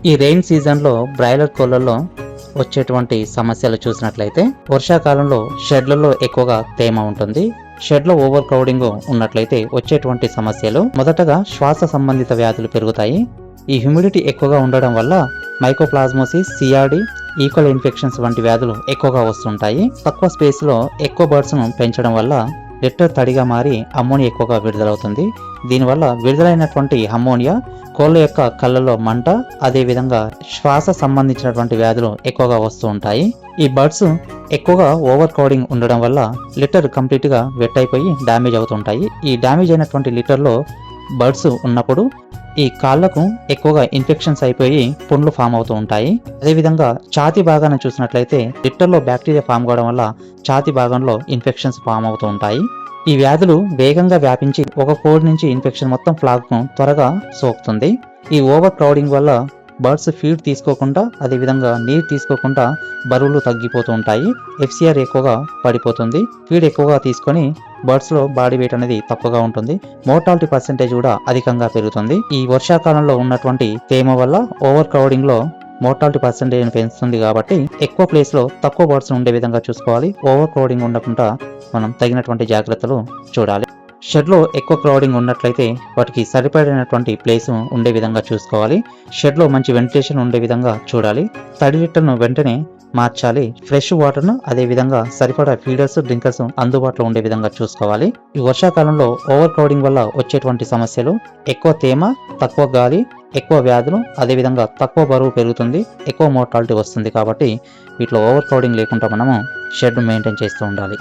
ఈ రెయిన్ సీజన్లో బ్రాయిలర్ కోళ్లలో వచ్చేటువంటి సమస్యలు చూసినట్లయితే వర్షాకాలంలో షెడ్లలో ఎక్కువగా తేమ ఉంటుంది. షెడ్లో ఓవర్ క్రౌడింగ్ ఉన్నట్లయితే వచ్చేటువంటి సమస్యలు మొదటగా శ్వాస సంబంధిత వ్యాధులు పెరుగుతాయి. ఈ హ్యూమిడిటీ ఎక్కువగా ఉండడం వల్ల మైకోప్లాస్మోసిస్, సిఆర్డి, ఈకోల్ ఇన్ఫెక్షన్స్ వంటి వ్యాధులు ఎక్కువగా వస్తుంటాయి. తక్కువ స్పేస్లో ఎక్కువ బర్డ్స్ను పెంచడం వల్ల లిట్టర్ తడిగా మారి అమ్మోనియా ఎక్కువగా విడుదలవుతుంది. దీనివల్ల విడుదలైనటువంటి అమ్మోనియా కోళ్ళ యొక్క కళ్ళలో మంట, అదేవిధంగా శ్వాస సంబంధించినటువంటి వ్యాధులు ఎక్కువగా వస్తూ ఉంటాయి. ఈ బర్డ్స్ ఎక్కువగా ఓవర్ క్రౌడింగ్ ఉండడం వల్ల లిటర్ కంప్లీట్గా వెట్ అయిపోయి డ్యామేజ్ అవుతుంటాయి. ఈ డ్యామేజ్ అయినటువంటి లిటర్లో బర్డ్స్ ఉన్నప్పుడు ఈ కాళ్లకు ఎక్కువగా ఇన్ఫెక్షన్స్ అయిపోయి పుండ్లు ఫామ్ అవుతూ ఉంటాయి. అదేవిధంగా ఛాతీ భాగాన్ని చూసినట్లయితే లిట్టర్లో బ్యాక్టీరియా ఫామ్ కావడం వల్ల ఛాతీ భాగంలో ఇన్ఫెక్షన్స్ ఫామ్ అవుతూ ఉంటాయి. ఈ వ్యాధులు వేగంగా వ్యాపించి ఒక కోడ్ నుంచి ఇన్ఫెక్షన్ మొత్తం ఫ్లాగ్ను త్వరగా సోకుతుంది. ఈ ఓవర్ క్రౌడింగ్ వల్ల బర్డ్స్ ఫీడ్ తీసుకోకుండా, అదేవిధంగా నీరు తీసుకోకుండా బరువులు తగ్గిపోతూ ఉంటాయి. ఎఫ్సిఆర్ ఎక్కువగా పడిపోతుంది. ఫీడ్ ఎక్కువగా తీసుకొని బర్డ్స్లో బాడీ వెయిట్ అనేది తక్కువగా ఉంటుంది. మోర్టాలిటీ పర్సెంటేజ్ కూడా అధికంగా పెరుగుతుంది. ఈ వర్షాకాలంలో ఉన్నటువంటి తేమ వల్ల ఓవర్ క్రౌడింగ్లో మోర్టాలిటీ పర్సెంటేజ్ పెంచుతుంది. కాబట్టి ఎక్కువ ప్లేస్లో తక్కువ బర్డ్స్ ఉండే విధంగా చూసుకోవాలి. ఓవర్ క్రౌడింగ్ ఉండకుండా మనం తగినటువంటి జాగ్రత్తలు చూడాలి. షెడ్లో ఎక్కువ క్రౌడింగ్ ఉన్నట్లయితే వాటికి సరిపడినటువంటి ప్లేస్ ఉండే విధంగా చూసుకోవాలి. షెడ్లో మంచి వెంటిలేషన్ ఉండే విధంగా చూడాలి. తడి లిట్టర్ను వెంటనే మార్చాలి. ఫ్రెష్ వాటర్ను, అదేవిధంగా సరిపడా ఫీడర్స్, డ్రింకర్స్ అందుబాటులో ఉండే విధంగా చూసుకోవాలి. ఈ వర్షాకాలంలో ఓవర్ క్రౌడింగ్ వల్ల వచ్చేటువంటి సమస్యలు ఎక్కువ తేమ, తక్కువ గాలి, ఎక్కువ వ్యాధులు, అదేవిధంగా తక్కువ బరువు పెరుగుతుంది, ఎక్కువ మోర్టాలిటీ వస్తుంది. కాబట్టి వీటిలో ఓవర్ క్రౌడింగ్ లేకుండా మనము షెడ్ మెయింటైన్ చేస్తూ ఉండాలి.